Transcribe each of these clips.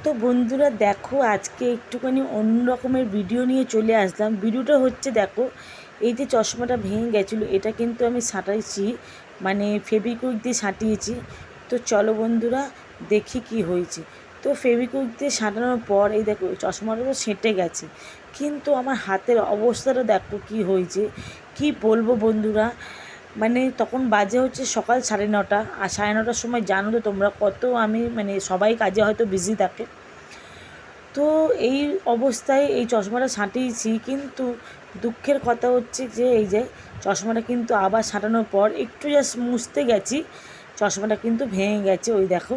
তো বন্ধুরা দেখো, আজকে একটুখানি অন্য রকমের ভিডিও নিয়ে চলে আসলাম। ভিডিওটা হচ্ছে, দেখো এই যে চশমাটা ভেঙে গেছিলো, এটা কিন্তু আমি সাঁটাইছি, মানে ফেভিকুইক দিয়ে সাঁটিয়েছি। তো চলো বন্ধুরা দেখি কি হয়েছে। তো ফেভিকুইক দিয়ে সাঁটানোর পর এই দেখো চশমাটা তো সেঁটে গেছে, কিন্তু আমার হাতের অবস্থাটা দেখো কি হয়েছে। কি বলবো বন্ধুরা, মানে তখন বাজে হচ্ছে সকাল 9:30, আর 9:30টার সময় জানো তো তোমরা কত আমি মানে সবাই কাজে হয়তো বিজি থাকে। তো এই অবস্থায় এই চশমাটা সাঁটিয়েছি, কিন্তু দুঃখের কথা হচ্ছে যে এই যে চশমাটা কিন্তু আবার সাঁটানোর পর একটু জাস্ট মুছতে গেছি, চশমাটা কিন্তু ভেঙে গেছে। ওই দেখো,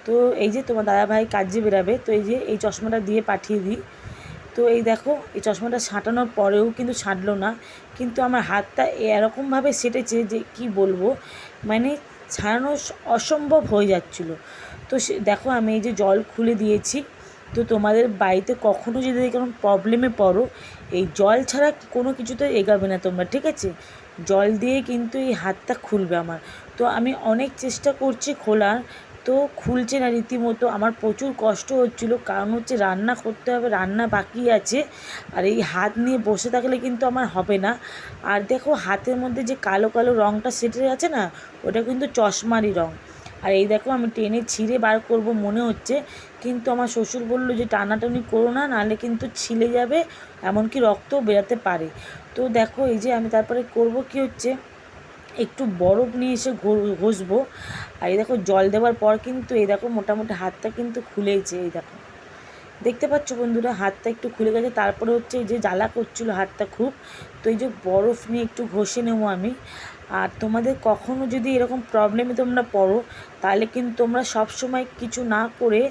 তো এই যে তোমার দাদাভাই কাজে বেরাবে, তো এই যে এই চশমাটা দিয়ে পাঠিয়ে দিই। তো এই দেখো এই চশমাটা ছাঁটানোর পরেও কিন্তু ছাঁটলো না, কিন্তু আমার হাতটা এরকমভাবে সেটেছে যে কি বলবো, মানে ছাড়ানো অসম্ভব হয়ে যাচ্ছিলো। তো দেখো আমি এই যে জল খুলে দিয়েছি। তো তোমাদের বাড়িতে কখনও যদি কোনো প্রবলেমে পড়ো, এই জল ছাড়া কোনো কিছুতে এগাবে না তোমরা, ঠিক আছে? জল দিয়ে কিন্তু এই হাতটা খুলবে আমার। তো আমি অনেক চেষ্টা করছি খোলার, তো খুলছে না রীতিমতো। আমার প্রচুর কষ্ট হচ্ছিলো, কারণ হচ্ছে রান্না করতে হবে, রান্না বাকি আছে, আর এই হাত নিয়ে বসে থাকলে কিন্তু আমার হবে না। আর দেখো হাতের মধ্যে যে কালো কালো রঙটা সেটে আছে না, ওটা কিন্তু চশমারই রঙ। আর এই দেখো আমি টেনে ছিঁড়ে বার করব মনে হচ্ছে, কিন্তু আমার শ্বশুর বললো যে টানাটানি করো না, নাহলে কিন্তু ছিলে যাবে, এমনকি রক্তও বেরাতে পারে। তো দেখো এই যে আমি তারপরে করব কি হচ্ছে, একটু বরফ নিয়ে এসে ঘষবো। আর এই দেখো জল দেওয়ার পর কিন্তু এই দেখো মোটামুটি হাতটা কিন্তু খুলেছে। এই দেখো দেখতে পাচ্ছ বন্ধুরা, হাতটা একটু খুলে গেছে। তারপরে হচ্ছে এই যে জ্বালা করছিলো হাতটা খুব, তো এই যে বরফ নিয়ে একটু ঘষে নেবো আমি। আর তোমাদের কখনও যদি এরকম প্রবলেমে তোমরা পড়ো, তাহলে কিন্তু তোমরা সব সময় কিছু না করে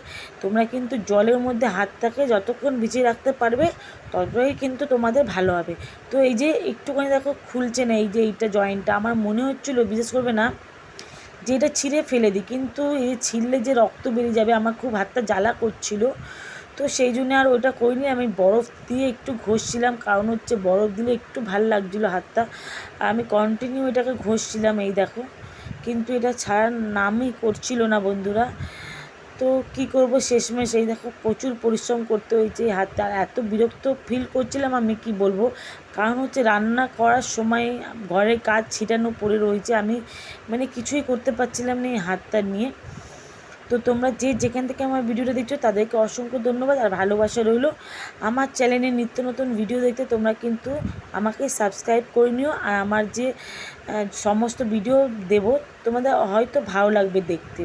তোমরা কিন্তু জলের মধ্যে হাতটাকে যতক্ষণ ভিজিয়ে রাখতে পারবে, ততটাই কিন্তু তোমাদের ভালো হবে। তো এই যে একটুখানি দেখো খুলছে না, এই যে এইটা জয়েন্টটা, আমার মনে হচ্ছিলো, বিশেষ করবে না যে এটা ছিঁড়ে ফেলে দিই, কিন্তু এই ছিঁড়লে যে রক্ত বেরিয়ে যাবে, আমার খুব হাতটা জ্বালা করছিল। তো সেই জন্য আর ওটা করিনি, আমি বরফ দিয়ে একটু ঘষছিলাম, কারণ হচ্ছে বরফ দিলে একটু ভাল লাগছিলো হাতটা। আমি কন্টিনিউ এটাকে ঘষছিলাম, এই দেখো, কিন্তু এটা ছাড়ার নামই করছিল না বন্ধুরা। তো কি করব, শেষমেশ এই দেখো প্রচুর পরিশ্রম করতে হয়েছে হাতটা। এত বিরক্ত ফিল করছিলাম আমি কি বলবো, কারণ হচ্ছে রান্না করার সময় ঘরের কাজ ছিটানো পড়ে রয়েছে, আমি মানে কিছুই করতে পারছিলাম না এই হাতটা নিয়ে। তো তোমরা যে যেখান থেকে আমার ভিডিওটা দেখছো তাদেরকে অসংখ্য ধন্যবাদ আর ভালোবাসা রইল। আমার চ্যানেলে নিত্য নতুন ভিডিও দেখতে তোমরা কিন্তু আমাকে সাবস্ক্রাইব করে নিও, আর আমার যে সমস্ত ভিডিও দেব তোমাদের হয়তো ভালো লাগবে দেখতে।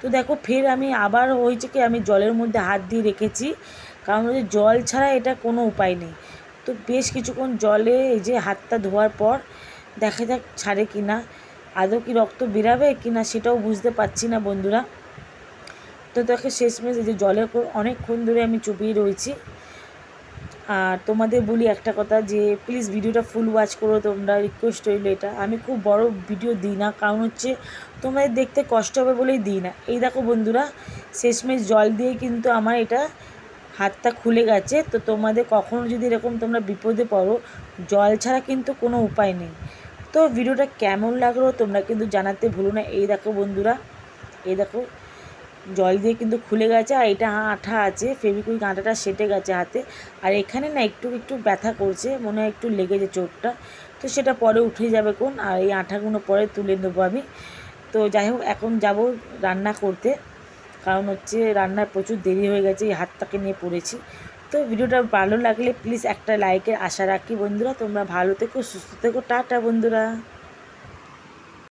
তো দেখো ফের আমি আবার হয়েছে কি, আমি জলের মধ্যে হাত দিয়ে রেখেছি, কারণ হচ্ছে জল ছাড়া এটা কোনো উপায় নেই। তো বেশ কিছুক্ষণ জলে এই যে হাতটা ধোয়ার পর দেখা যাক ছাড়ে কি না, আদৌ কি রক্ত বেরাবে কি না সেটাও বুঝতে পারছি না বন্ধুরা। তো দেখো শেষমেশ এই যে জলে অনেকক্ষণ ধরে আমি চুপিয়ে রয়েছি। আর তোমাদের বলি একটা কথা, যে প্লিজ ভিডিওটা ফুল ওয়াচ করো তোমরা, রিকোয়েস্ট রইলো এটা। আমি খুব বড় ভিডিও দিই না, কারণ হচ্ছে তোমাদের দেখতে কষ্ট হবে বলেই দিই না। এই দেখো বন্ধুরা, শেষমেশ জল দিয়ে কিন্তু আমার এটা হাতটা খুলে গেছে। তো তোমাদের কখনো যদি এরকম তোমরা বিপদে পড়ো, জল ছাড়া কিন্তু কোনো উপায় নেই। তো ভিডিওটা কেমন লাগলো তোমরা কিন্তু জানাতে ভুলো না। এই দেখো বন্ধুরা, এই দেখো জল দিয়ে কিন্তু খুলে গেছে, আর এটা আঠা আছে, ফেভিকুইক আঠাটা সেটে গেছে হাতে। আর এখানে না একটু একটু ব্যথা করছে, মনে হয় একটু লেগেছে চোটটা, তো সেটা পরে উঠে যাবে কোন, আর এই আঠাগুলো পরে তুলে নেবো আমি। তো যাই হোক, এখন যাব রান্না করতে, কারণ হচ্ছে রান্নার প্রচুর দেরি হয়ে গেছে, এই হাতটাকে নিয়ে পড়েছি। তো ভিডিওটা ভালো লাগলে প্লিজ একটা লাইকের আশা রাখি বন্ধুরা। তোমরা ভালো থেকো, সুস্থ থেকো, টাটা বন্ধুরা।